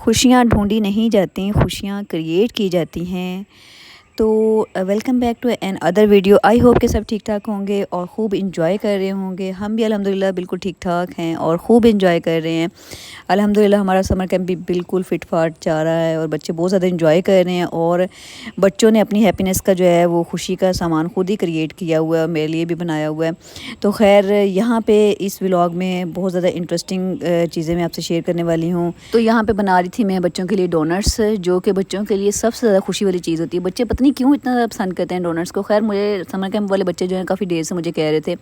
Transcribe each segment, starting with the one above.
خوشیاں ڈھونڈی نہیں جاتی، خوشیاں کریٹ کی جاتی ہیں۔ تو welcome back to another video. I hope کہ سب ٹھیک ٹھاک ہوں گے اور خوب انجوائے کر رہے ہوں گے۔ ہم بھی الحمدللہ بالکل ٹھیک ٹھاک ہیں اور خوب انجوائے کر رہے ہیں۔ الحمدللہ ہمارا سمر کیمپ بھی بالکل فٹ فاٹ جا رہا ہے اور بچے بہت زیادہ انجوائے کر رہے ہیں، اور بچوں نے اپنی ہیپینس کا جو ہے وہ خوشی کا سامان خود ہی کریٹ کیا ہوا ہے، میرے لیے بھی بنایا ہوا ہے۔ تو خیر یہاں پہ اس ولاگ میں بہت زیادہ انٹرسٹنگ چیزیں میں آپ سے شیئر کرنے والی ہوں۔ تو یہاں پہ بنا رہی تھی میں بچوں کے لیے ڈونٹس، جو کہ بچوں کے لیے سب سے زیادہ خوشی والی چیز ہوتی ہے۔ بچے پتہ نہیں کیوں اتنا زیادہ پسند کرتے ہیں ڈونٹس کو۔ خیر مجھے سمر کیمپ والے بچے جو ہیں کافی دیر سے مجھے کہہ رہے تھے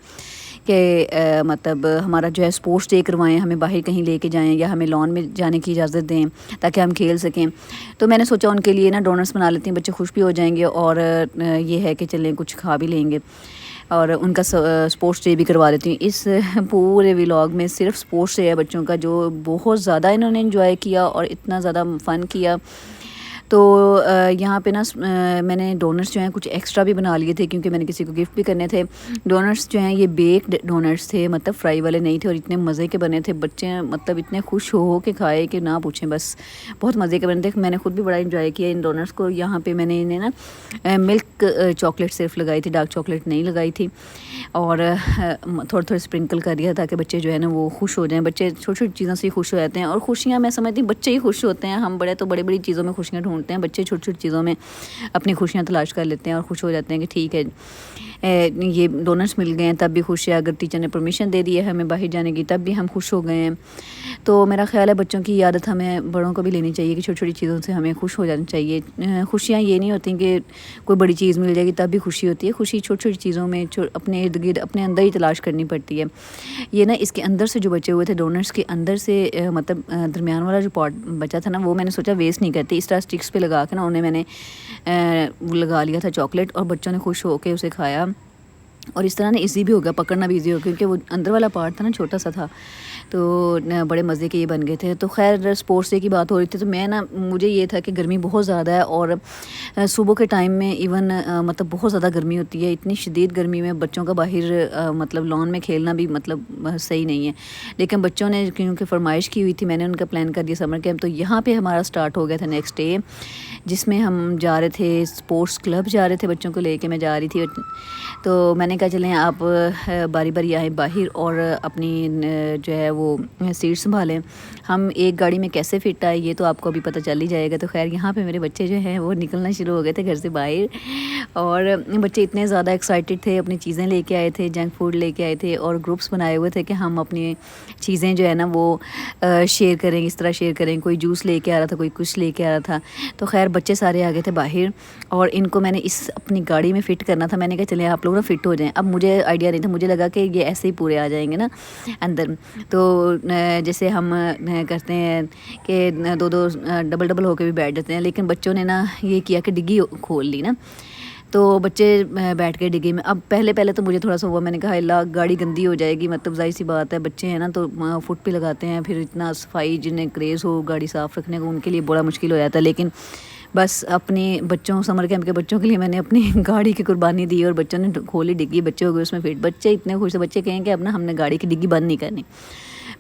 کہ مطلب ہمارا جو ہے اسپورٹس ڈے کروائیں، ہمیں باہر کہیں لے کے جائیں یا ہمیں لان میں جانے کی اجازت دیں تاکہ ہم کھیل سکیں۔ تو میں نے سوچا ان کے لیے نا ڈونٹس بنا لیتی ہیں، بچے خوش بھی ہو جائیں گے اور یہ ہے کہ چلیں کچھ کھا بھی لیں گے، اور ان کا اسپورٹس ڈے بھی کروا دیتی ہوں۔ اس پورے ولاگ میں صرف اسپورٹس ڈے ہے بچوں کا، جو بہت زیادہ انہوں نے انجوائے کیا اور اتنا زیادہ فن کیا۔ تو یہاں پہ نا میں نے ڈونٹس جو ہیں کچھ ایکسٹرا بھی بنا لیے تھے، کیونکہ میں نے کسی کو گفٹ بھی کرنے تھے۔ ڈونٹس جو ہیں یہ بیکڈ ڈونٹس تھے، مطلب فرائی والے نہیں تھے، اور اتنے مزے کے بنے تھے۔ بچے مطلب اتنے خوش ہو کے کھائے کہ نہ پوچھیں، بس بہت مزے کے بنے تھے۔ میں نے خود بھی بڑا انجوائے کیا ان ڈونٹس کو۔ یہاں پہ میں نے انہیں نا ملک چاکلیٹ صرف لگائی تھی، ڈارک چاکلیٹ نہیں لگائی تھی، اور تھوڑا تھوڑا اسپرنکل کر دیا تاکہ بچے جو ہے نا وہ خوش ہو جائیں۔ بچے چھوٹی چھوٹی چیزوں سے ہی خوش ہو جاتے ہیں، اور خوشیاں میں سمجھتی ہوں بچے ہی خوش ہوتے ہیں۔ ہم بڑے تو بڑی بڑی چیزوں میں خوشیاں ڈھونڈتے ہیں، بچے چھوٹی چھوٹی چیزوں میں اپنی خوشیاں تلاش کر لیتے ہیں اور خوش ہو جاتے ہیں کہ ٹھیک ہے یہ ڈونٹس مل گئے ہیں تب بھی خوش ہے، اگر ٹیچر نے پرمیشن دے دی ہے ہمیں باہر جانے کی تب بھی ہم خوش ہو گئے ہیں۔ تو میرا خیال ہے بچوں کی عادت ہمیں بڑوں کو بھی لینی چاہیے کہ چھوٹی چھوٹی چیزوں سے ہمیں خوش ہو جانا چاہیے۔ خوشیاں یہ نہیں ہوتی کہ کوئی بڑی چیز مل جائے گی تب بھی خوشی ہوتی ہے، خوشی چھوٹی چھوٹی چیزوں میں اپنے ارد گرد اپنے اندر ہی تلاش کرنی پڑتی ہے۔ یہ نا اس کے اندر سے جو بچے ہوئے تھے ڈونٹس کے اندر سے مطلب درمیان والا جو پارٹ بچا تھا نا، وہ میں نے سوچا ویسٹ نہیں کرتی، اس طرح اسٹکس پہ لگا کے نا انہیں میں نے لگا لیا تھا چاکلیٹ، اور بچوں نے خوش ہو کے اسے کھایا، اور اس طرح نا ایزی بھی ہو گیا، پکڑنا بھی ایزی ہو گیا، کیونکہ وہ اندر والا پارٹ تھا نا چھوٹا سا تھا، تو بڑے مزے کے یہ بن گئے تھے۔ تو خیر اسپورٹس ڈے کی بات ہو رہی تھی، تو میں نا مجھے یہ تھا کہ گرمی بہت زیادہ ہے، اور صبح کے ٹائم میں ایون مطلب بہت زیادہ گرمی ہوتی ہے، اتنی شدید گرمی میں بچوں کا باہر مطلب لان میں کھیلنا بھی مطلب صحیح نہیں ہے۔ لیکن بچوں نے کیونکہ فرمائش کی ہوئی تھی، میں نے ان کا پلان کر دیا سمر کیمپ، تو یہاں پہ ہمارا سٹارٹ ہو گیا تھا نیکسٹ ڈے، جس میں ہم جا رہے تھے اسپورٹس کلب جا رہے تھے، بچوں کو لے کے میں جا رہی تھی۔ تو میں نے کہا چلیں آپ باری باری آئیں باہر اور اپنی جو ہے وہ سیٹ سنبھالیں۔ ہم ایک گاڑی میں کیسے فٹ آئے یہ تو آپ کو ابھی پتہ چل ہی جائے گا۔ تو خیر یہاں پہ میرے بچے جو ہیں وہ نکلنا شروع ہو گئے تھے گھر سے باہر، اور بچے اتنے زیادہ ایکسائٹیڈ تھے، اپنی چیزیں لے کے آئے تھے، جنک فوڈ لے کے آئے تھے، اور گروپس بنائے ہوئے تھے کہ ہم اپنی چیزیں جو ہے نا وہ شیئر کریں، اس طرح شیئر کریں۔ کوئی جوس لے کے آ رہا تھا، کوئی کچھ لے کے آ رہا تھا۔ تو خیر بچے سارے آ گئے تھے باہر، اور ان کو میں نے اس اپنی گاڑی میں فٹ کرنا تھا۔ میں نے کہا چلیں آپ لوگ نا فٹ ہو جائیں۔ اب مجھے آئیڈیا نہیں تھا، مجھے لگا کہ یہ ایسے ہی پورے آ جائیں گے نا اندر، تو جیسے ہم کرتے ہیں کہ دو دو ڈبل ڈبل ہو کے بھی بیٹھ جاتے ہیں، لیکن بچوں نے نا یہ کیا کہ ڈگی کھول لی نا، تو بچے بیٹھ کے ڈگی میں۔ اب پہلے تو مجھے تھوڑا سا ہوا، میں نے کہا اللہ گاڑی گندی ہو جائے گی، مطلب ظاہر سی بات ہے بچے ہیں نا تو فٹ پہ لگاتے ہیں، پھر اتنا صفائی جنہیں کریز ہو گاڑی صاف رکھنے کو ان کے لیے بڑا مشکل ہو جاتا ہے۔ لیکن بس اپنے بچوں سمر کیمپ کے بچوں کے لیے میں نے اپنی گاڑی کی قربانی دی، اور بچوں نے کھولی ڈگی، بچے ہو گئے اس میں فٹ۔ بچے اتنے خوش تھے، بچے کہیں کہ اب نا ہم نے گاڑی کی ڈگی بند نہیں کرنی۔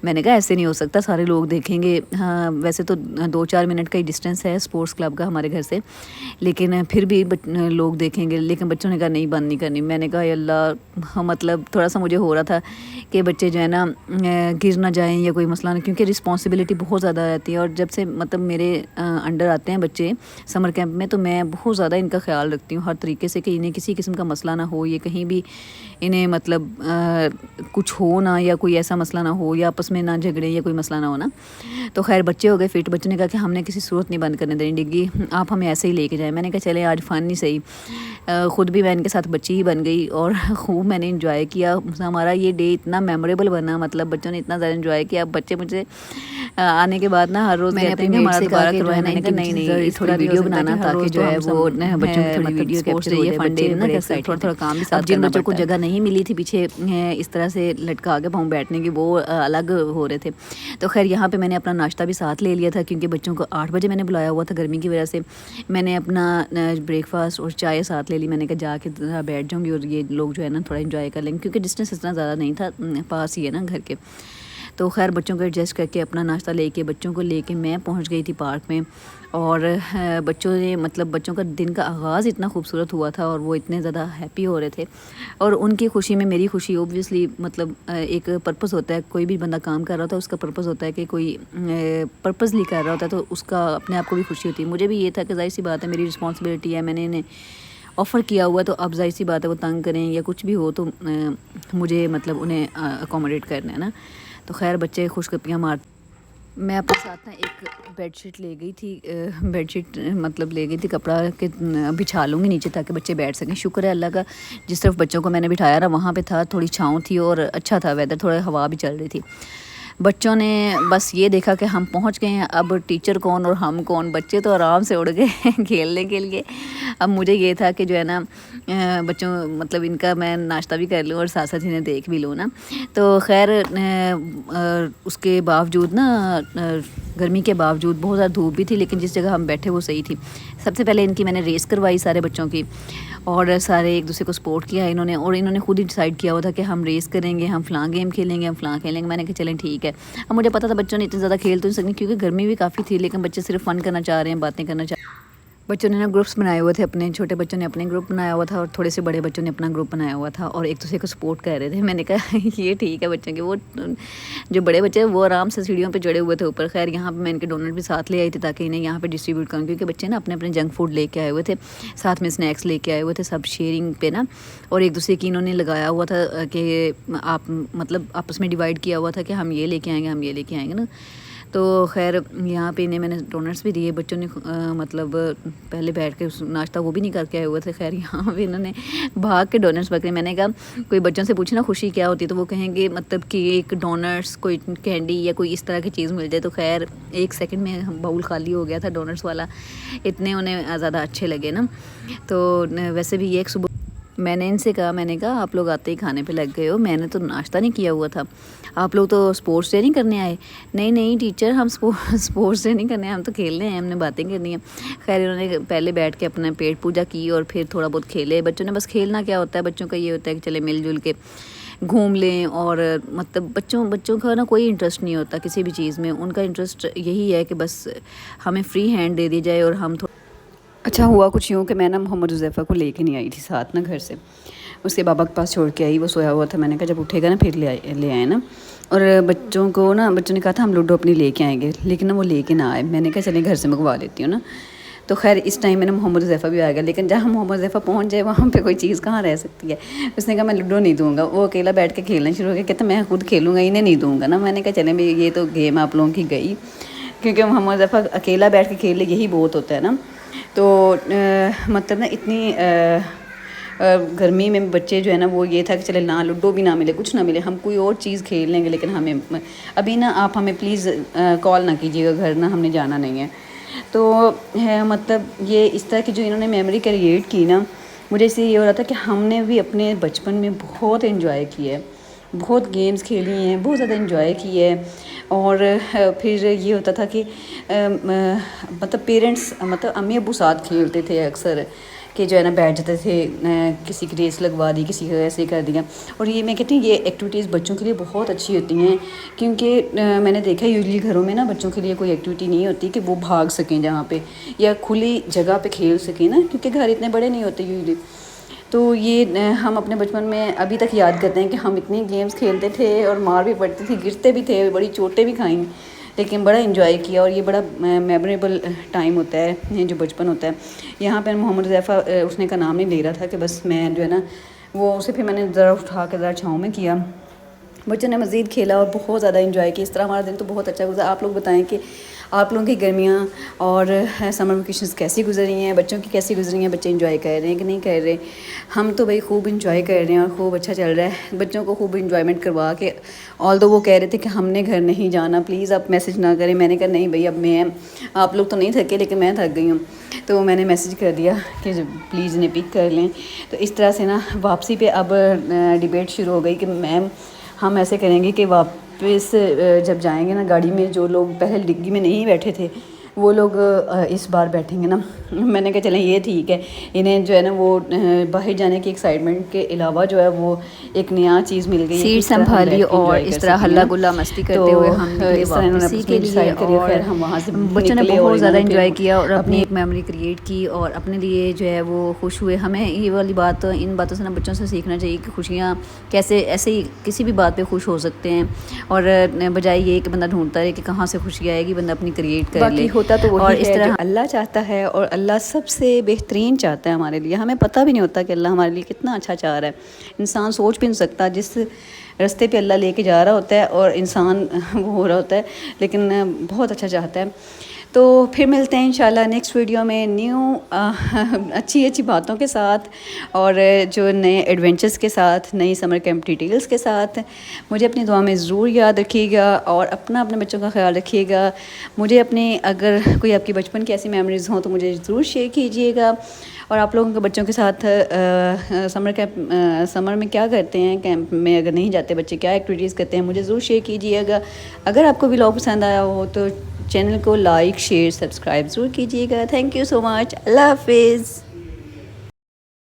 میں نے کہا ایسے نہیں ہو سکتا، سارے لوگ دیکھیں گے۔ ہاں ویسے تو 2-4 منٹ کا ہی ڈسٹینس ہے اسپورٹس کلب کا ہمارے گھر سے، لیکن پھر بھی لوگ دیکھیں گے، لیکن بچوں نے کہا نہیں بند نہیں کرنی۔ میں نے کہا اللہ، مطلب تھوڑا سا مجھے ہو رہا تھا کہ بچے جو ہے نا گر نہ جائیں یا کوئی مسئلہ نہ، کیونکہ رسپانسبلٹی بہت زیادہ رہتی ہے، اور جب سے مطلب میرے انڈر آتے ہیں بچے سمر کیمپ میں تو میں بہت زیادہ ان کا خیال رکھتی ہوں ہر طریقے سے، کہ انہیں کسی قسم کا مسئلہ نہ ہو، یہ کہیں بھی انہیں مطلب کچھ ہو نہ، یا کوئی ایسا مسئلہ نہ ہو، یا آپس میں نہ جھگڑے یا کوئی مسئلہ نہ ہونا۔ تو خیر بچے ہو گئے فٹ، بچوں نے کہا کہ ہم نے کسی صورت نہیں بند کرنے دینی ڈگی، آپ ہمیں ایسے ہی لے کے جائیں۔ میں نے کہا چلیں آج فن نہیں صحیح، خود بھی میں ان کے ساتھ بچی ہی بن گئی، اور خوب میں نے انجوائے کیا۔ ہمارا یہ ڈے اتنا میموریبل بنا، مطلب بچوں نے اتنا زیادہ انجوائے کیا۔ بچے مجھے آنے کے بعد نا ہر روز کہتے ہیں کہ ہمارا دوبارہ کروایا۔ میں نے کہا نہیں تھوڑی ویڈیو بنانا تاکہ جو ہے وہ بچوں کی تھوڑی ویڈیو کیپچر ہو جائے، بچے نا تھوڑا تھوڑا کام بھی ساتھ۔ جن بچوں کو جگہ نہیں ملی تھی پیچھے اس طرح سے لٹکا کے پاؤں بیٹھنے کی، وہ الگ ہو رہے تھے۔ تو خیر یہاں پہ میں نے اپنا ناشتہ بھی ساتھ لے لیا تھا، کیونکہ بچوں کو 8 بجے میں نے بلایا ہوا تھا گرمی کی وجہ سے۔ میں نے اپنا بریک فاسٹ اور چائے ساتھ لے لی۔ میں نے کہا جا کے بیٹھ جاؤں گی اور یہ لوگ جو ہے نا تھوڑا انجوائے کر لیں گے، کیونکہ ڈسٹینس اتنا زیادہ نہیں تھا، پاس ہی ہے نا گھر کے۔ تو خیر بچوں کو ایڈجسٹ کر کے اپنا ناشتہ لے کے بچوں کو لے کے میں پہنچ گئی تھی پارک میں. اور بچوں نے مطلب بچوں کا دن کا آغاز اتنا خوبصورت ہوا تھا اور وہ اتنے زیادہ ہیپی ہو رہے تھے, اور ان کی خوشی میں میری خوشی. اوبویسلی مطلب ایک پرپس ہوتا ہے, کوئی بھی بندہ کام کر رہا ہوتا ہے اس کا پرپس ہوتا ہے کہ کوئی پرپسلی کر رہا ہوتا ہے تو اس کا اپنے آپ کو بھی خوشی ہوتی ہے. مجھے بھی یہ تھا کہ ظاہر سی بات ہے میری رسپانسبلٹی ہے, میں نے انہیں آفر کیا ہوا تو اب ظاہر سی بات ہے وہ تنگ کریں یا کچھ بھی ہو تو مجھے مطلب انہیں اکوموڈیٹ کرنا ہے نا. تو خیر بچے خوش گپیاں مارتے. میں اپنے ساتھ نا ایک بیڈ شیٹ لے گئی تھی, بیڈ شیٹ مطلب لے گئی تھی کپڑا کہ بچھا لوں گی نیچے تاکہ بچے بیٹھ سکیں. شکر ہے اللہ کا جس طرف بچوں کو میں نے بٹھایا نا وہاں پہ تھا, تھوڑی چھاؤں تھی اور اچھا تھا ویدر, تھوڑا ہوا بھی چل رہی تھی. بچوں نے بس یہ دیکھا کہ ہم پہنچ گئے ہیں, اب ٹیچر کون اور ہم کون. بچے تو آرام سے اڑ گئے کھیلنے کے لیے. اب مجھے یہ تھا کہ جو ہے نا بچوں مطلب ان کا میں ناشتہ بھی کر لوں اور ساتھ ساتھ انہیں دیکھ بھی لوں نا. تو خیر اس کے باوجود نا گرمی کے باوجود بہت زیادہ دھوپ بھی تھی, لیکن جس جگہ ہم بیٹھے وہ صحیح تھی. سب سے پہلے ان کی میں نے ریس کروائی سارے بچوں کی, اور سارے ایک دوسرے کو سپورٹ کیا انہوں نے, اور انہوں نے خود ہی ڈیسائیڈ کیا ہوا تھا کہ ہم ریس کریں گے, ہم فلاں گیم کھیلیں گے, ہم فلاں کھیلیں گے. میں نے کہا چلیں ٹھیک ہے. اب مجھے پتا تھا بچوں نے اتنے زیادہ کھیل تو نہیں سکیں کیونکہ گرمی بھی کافی تھی, لیکن بچے صرف فن کرنا چاہ رہے ہیں, باتیں کرنا چاہ رہے ہیں. بچوں نے نا گروپس بنائے ہوئے تھے اپنے, چھوٹے بچوں نے اپنے گروپ بنایا ہوا تھا اور تھوڑے سے بڑے بچوں نے اپنا گروپ بنایا ہوا تھا, اور ایک دوسرے کو سپورٹ کر رہے تھے. میں نے کہا یہ ٹھیک ہے بچوں کے. وہ جو بڑے بچے وہ آرام سے سیڑھیوں پہ چڑھے ہوئے تھے اوپر. خیر یہاں پہ میں ان کے ڈونٹ بھی ساتھ لے آئی تھی تاکہ انہیں یہاں پہ ڈسٹریبیوٹ کروں, کیونکہ بچے نا اپنے اپنے جنک فوڈ لے کے آئے ہوئے تھے, ساتھ میں اسنیکس لے کے آئے ہوئے تھے, سب شیئرنگ پہ نا. اور ایک دوسرے کی انہوں نے لگایا ہوا تھا کہ آپ مطلب آپس میں ڈیوائڈ کیا ہوا تھا کہ ہم یہ لے کے آئیں گے, ہم یہ لے کے آئیں گے نا. تو خیر یہاں پہ انہیں میں نے ڈونٹس بھی دیے. بچوں نے مطلب پہلے بیٹھ کے ناشتہ وہ بھی نہیں کر کے آئے ہوئے تھے. خیر یہاں پہ انہوں نے بھاگ کے ڈونٹس پکڑے. میں نے کہا کوئی بچوں سے پوچھے نا خوشی کیا ہوتی ہے تو وہ کہیں گے مطلب کیک, ڈونٹس, کوئی کینڈی یا کوئی اس طرح کی چیز مل جائے. تو خیر ایک سیکنڈ میں باؤل خالی ہو گیا تھا ڈونٹس والا, اتنے انہیں زیادہ اچھے لگے نا. تو ویسے بھی یہ ایک صبح میں نے ان سے کہا, میں نے کہا آپ لوگ آتے ہی کھانے پہ لگ گئے ہو, میں نے تو ناشتہ نہیں کیا ہوا تھا, آپ لوگ تو اسپورٹس ڈے نہیں کرنے آئے. نہیں ٹیچر ہم اسپورٹس ڈے نہیں کرنے آئے, ہم تو کھیلنے ہیں, ہم نے باتیں کرنی ہیں. خیر انہوں نے پہلے بیٹھ کے اپنا پیٹ پوجا کی اور پھر تھوڑا بہت کھیلے. بچوں نے بس کھیلنا کیا ہوتا ہے, بچوں کا یہ ہوتا ہے کہ چلے مل جل کے گھوم لیں. اور مطلب بچوں کا نا کوئی انٹرسٹ نہیں ہوتا کسی بھی چیز میں, ان کا انٹرسٹ یہی ہے کہ بس ہمیں فری ہینڈ دے دی جائے. اور ہم اچھا ہوا کچھ یوں کہ میں نا محمد حذیفہ کو لے کے نہیں آئی تھی ساتھ نا گھر سے, اس کے بابا کے پاس چھوڑ کے آئی, وہ سویا ہوا تھا. میں نے کہا جب اٹھے گا نا پھر لے آئے نا. اور بچوں نے کہا تھا ہم لوڈو اپنی لے کے آئیں گے, لیکن نا وہ لے کے نہ آئے. میں نے کہا چلیں گھر سے منگوا لیتی ہوں نا. تو خیر اس ٹائم میں نے محمد حذیفہ بھی آ گیا, لیکن جہاں محمد حذیفہ پہنچ جائے وہاں پہ کوئی چیز کہاں رہ سکتی ہے. اس نے کہا میں لوڈو نہیں دوں گا. وہ اکیلا بیٹھ کے کھیلنا شروع ہو گیا, کہتا میں خود کھیلوں گا, انہیں نہیں دوں گا نا. میں نے کہا چلیں بھائی یہ تو گیم آپ لوگوں کی گئی, کیونکہ محمد حذیفہ اکیلا بیٹھ کے کھیل لے یہی بہت ہوتا ہے نا. تو مطلب نا اتنی گرمی میں بچے جو ہے نا وہ یہ تھا کہ چلے نہ لوڈو بھی نہ ملے, کچھ نہ ملے, ہم کوئی اور چیز کھیل لیں گے, لیکن ہمیں ابھی نا آپ ہمیں پلیز کال نہ کیجیے گا گھر نا, ہم نے جانا نہیں ہے. تو مطلب یہ اس طرح کی جو انہوں نے میموری کریٹ کی نا, مجھے اس سے یہ ہو رہا تھا کہ ہم نے بھی اپنے بچپن میں بہت انجوائے کیا ہے, بہت گیمز کھیلی ہیں, بہت زیادہ انجوائے کی ہے. اور پھر یہ ہوتا تھا کہ مطلب پیرنٹس مطلب امی ابو ساتھ کھیلتے تھے اکثر, کہ جو ہے نا بیٹھ جاتے تھے, کسی کی ریس لگوا دی, کسی کا ایسے کر دیا. اور یہ میں کہتی ہوں یہ ایکٹیویٹیز بچوں کے لیے بہت اچھی ہوتی ہیں, کیونکہ میں نے دیکھا یوزلی گھروں میں نا بچوں کے لیے کوئی ایکٹیویٹی نہیں ہوتی کہ وہ بھاگ سکیں جہاں پہ, یا کھلی جگہ پہ کھیل سکیں نا, کیونکہ گھر اتنے بڑے نہیں ہوتے یوزلی. تو یہ ہم اپنے بچپن میں ابھی تک یاد کرتے ہیں کہ ہم اتنی گیمز کھیلتے تھے اور مار بھی پڑتی تھی, گرتے بھی تھے, بڑی چوٹیں بھی کھائیں, لیکن بڑا انجوائے کیا. اور یہ بڑا میموریبل ٹائم ہوتا ہے جو بچپن ہوتا ہے. یہاں پہ محمد حذیفہ اس نے کا نام نہیں لے رہا تھا کہ بس میں جو ہے نا وہ اسے پھر میں نے ذرا اٹھا کے ذرا چھاؤں میں کیا. بچوں نے مزید کھیلا اور بہت زیادہ انجوائے کیا. اس طرح ہمارا دن تو بہت اچھا گزرا. آپ لوگ بتائیں کہ آپ لوگوں کی گرمیاں اور سمر ویکیشنز کیسی گزری ہیں, بچوں کی کیسی گزری ہیں, بچے انجوائے کر رہے ہیں کہ نہیں کر رہے. ہم تو بھائی خوب انجوائے کر رہے ہیں اور خوب اچھا چل رہا ہے. بچوں کو خوب انجوائمنٹ کروا کے, آل وہ کہہ رہے تھے کہ ہم نے گھر نہیں جانا, پلیز آپ میسج نہ کریں. میں نے کہا نہیں بھائی اب میں, آپ لوگ تو نہیں تھکے لیکن میں تھک گئی ہوں. تو میں نے میسج کر دیا کہ پلیز انہیں پک کر لیں. تو اس طرح سے نا واپسی پہ اب ڈبیٹ شروع ہو گئی کہ میم ہم ایسے کریں گے کہ واپس جب جائیں گے نا گاڑی میں, جو لوگ پہلے ڈگی میں نہیں بیٹھے تھے وہ لوگ اس بار بیٹھیں گے نا. میں نے کہا چلیں یہ ٹھیک ہے, انہیں جو ہے نا وہ باہر جانے کی ایکسائٹمنٹ کے علاوہ جو ہے وہ ایک نیا چیز مل گئی, سیٹ سنبھالی اور اس طرح ہلہ گلا مستی کرتے ہوئے ہم نکلے واپسی کے لیے. اور بچوں نے بہت زیادہ انجوائے کیا اور اپنی ایک میموری کریٹ کی اور اپنے لیے جو ہے وہ خوش ہوئے. ہمیں یہ والی بات, ان باتوں سے نا بچوں سے سیکھنا چاہیے کہ خوشیاں کیسے ایسے ہی کسی بھی بات پہ خوش ہو سکتے ہیں, اور بجائے یہ کہ بندہ ڈھونڈتا ہے کہ کہاں سے خوشی آئے گی, بندہ اپنی کریٹ کر لے. ہوتا تو اور اس طرح اللہ چاہتا ہے, اور اللہ سب سے بہترین چاہتا ہے ہمارے لیے. ہمیں پتہ بھی نہیں ہوتا کہ اللہ ہمارے لیے کتنا اچھا چاہ رہا ہے. انسان سوچ بھی نہیں سکتا جس راستے پہ اللہ لے کے جا رہا ہوتا ہے اور انسان وہ ہو رہا ہوتا ہے, لیکن بہت اچھا چاہتا ہے. تو پھر ملتے ہیں انشاءاللہ نیکسٹ ویڈیو میں نیو اچھی باتوں کے ساتھ, اور جو نئے ایڈونچرز کے ساتھ, نئی سمر کیمپ ڈیٹیلز کے ساتھ. مجھے اپنی دعا میں ضرور یاد رکھیے گا اور اپنے بچوں کا خیال رکھیے گا. مجھے اگر کوئی آپ کی بچپن کی ایسی میموریز ہوں تو مجھے ضرور شیئر کیجیے گا. اور آپ لوگوں کے بچوں کے ساتھ سمر میں کیا کرتے ہیں, کیمپ میں اگر نہیں جاتے بچے کیا ایکٹیویٹیز کرتے ہیں, مجھے ضرور شیئر کیجیے گا. اگر آپ کو ولاگ پسند آیا ہو تو چینل کو لائک, شیئر, سبسکرائب ضرور کیجیے گا. تھینک یو سو مچ. اللہ حافظ.